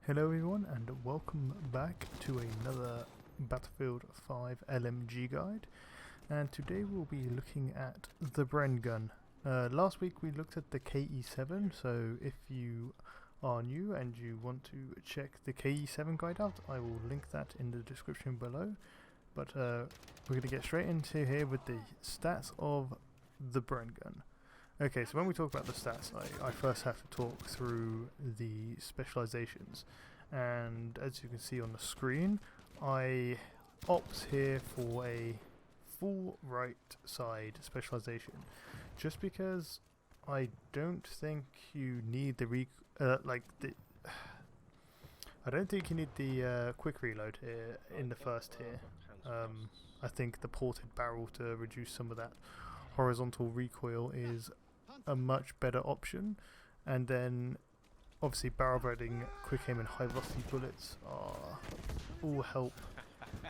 Hello everyone and welcome back to another Battlefield 5 LMG guide, and today we'll be looking at the Bren gun. Last week we looked at the KE7, so if you are new and you want to check the KE7 guide out, I will link that in the description below. But we're going to get straight into here with the stats of the Bren gun. Okay, so when we talk about the stats, I first have to talk through the specializations, and as you can see on the screen, I opt here for a full right side specialization, just because I don't think you need the I don't think you need the quick reload here in the first tier. I think the ported barrel to reduce some of that horizontal recoil is a much better option, and then obviously barrel breading, quick aim and high velocity bullets are all help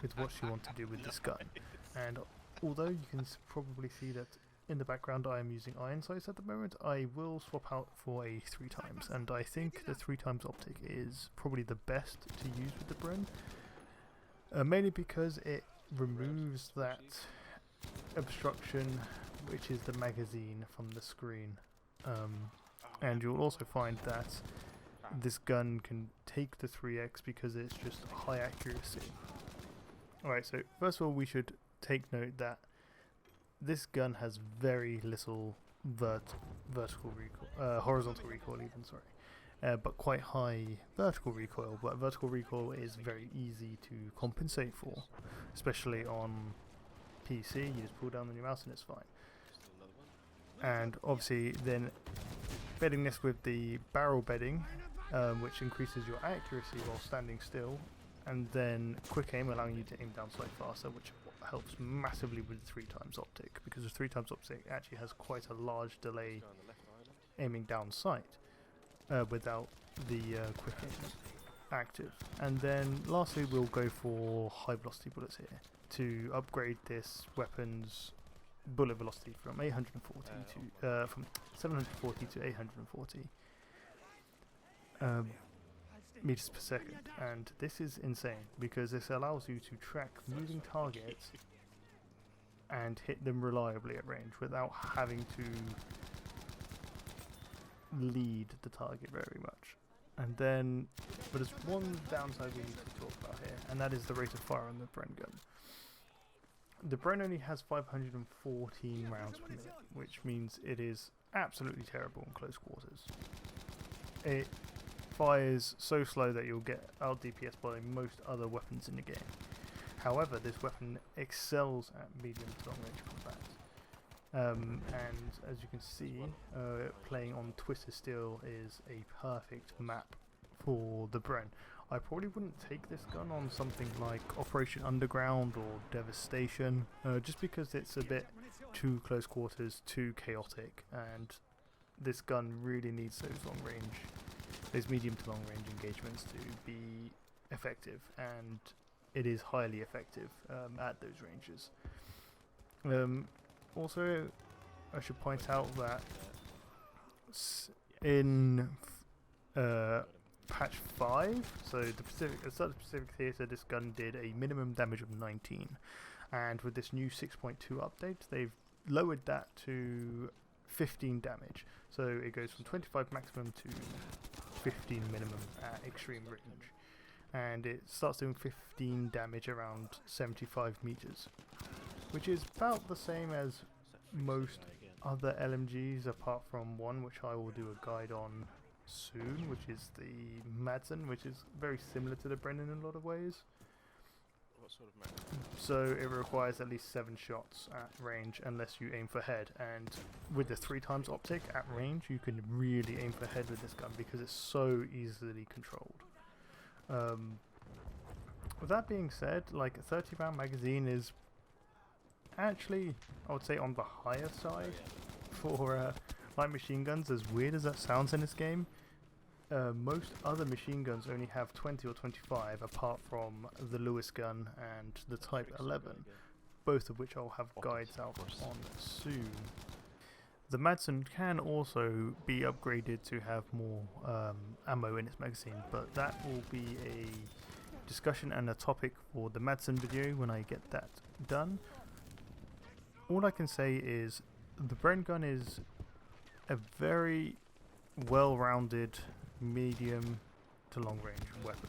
with what you want to do with this gun. And although you can probably see that in the background I am using iron sights at the moment, I will swap out for a 3x, and I think the 3x optic is probably the best to use with the Bren, mainly because it removes that obstruction which is the magazine from the screen, and you'll also find that this gun can take the 3x because it's just high accuracy. Alright, so first of all we should take note that this gun has very little vertical recoil, horizontal recoil even, sorry, but quite high vertical recoil, but vertical recoil is very easy to compensate for, especially on PC. You just pull down on your mouse and it's fine. And obviously then bedding this with the barrel bedding, which increases your accuracy while standing still, and then quick aim allowing you to aim down slightly faster, which helps massively with the 3x optic, because the 3x optic actually has quite a large delay aiming down sight without the quick aim active. And then lastly we'll go for high velocity bullets here to upgrade this weapon's bullet velocity from 840 to from 740 to 840 meters per second, and this is insane because this allows you to track moving targets and hit them reliably at range without having to lead the target very much. And then, but there's one downside we need to talk about here, and that is the rate of fire on the Bren gun. The Bren only has 514 rounds per minute, which means it is absolutely terrible in close quarters. It fires so slow that you'll get out DPS by most other weapons in the game. However, this weapon excels at medium to long range combat. And as you can see, playing on Twisted Steel is a perfect map for the Bren. I probably wouldn't take this gun on something like Operation Underground or Devastation, just because it's a bit too close quarters, too chaotic, and this gun really needs those medium to long range engagements to be effective, and it is highly effective at those ranges. Also, I should point out that in patch 5, so the Pacific Theatre, this gun did a minimum damage of 19, and with this new 6.2 update they've lowered that to 15 damage, so it goes from 25 maximum to 15 minimum at extreme range, and it starts doing 15 damage around 75 meters, which is about the same as most other LMGs apart from one which I will do a guide on soon, which is the Madsen, which is very similar to the Bren in a lot of ways. What sort of Madsen? So it requires at least 7 shots at range unless you aim for head, and with the 3x optic at range you can really aim for head with this gun because it's so easily controlled. With that being said, like a 30 round magazine is actually, I would say, on the higher side for light machine guns, as weird as that sounds in this game. Most other machine guns only have 20 or 25, apart from the Lewis gun and the Type 11, both of which I'll have guides out on soon. The Madsen can also be upgraded to have more ammo in its magazine, but that will be a discussion and a topic for the Madsen video when I get that done. All I can say is the Bren gun is a very well-rounded medium to long range weapon.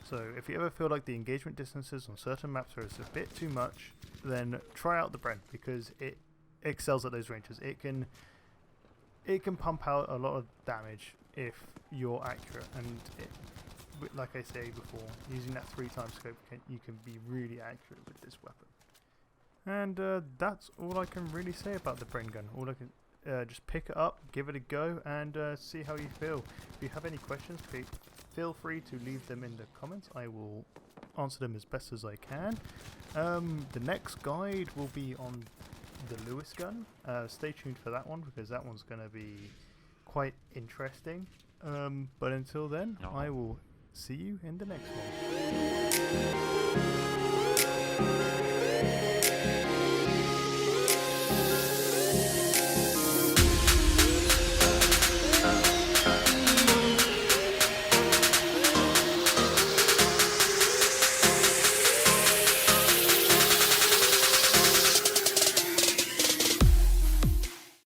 So if you ever feel like the engagement distances on certain maps are a bit too much, then try out the Bren, because it excels at those ranges. It can pump out a lot of damage if you're accurate, and like I say before, using that 3x scope you can be really accurate with this weapon. And that's all I can really say about the Bren gun. All I can just pick it up, give it a go, and see how you feel. If you have any questions, feel free to leave them in the comments. I will answer them as best as I can. The next guide will be on the Lewis gun. Stay tuned for that one, because that one's going to be quite interesting. But until then, I will see you in the next one.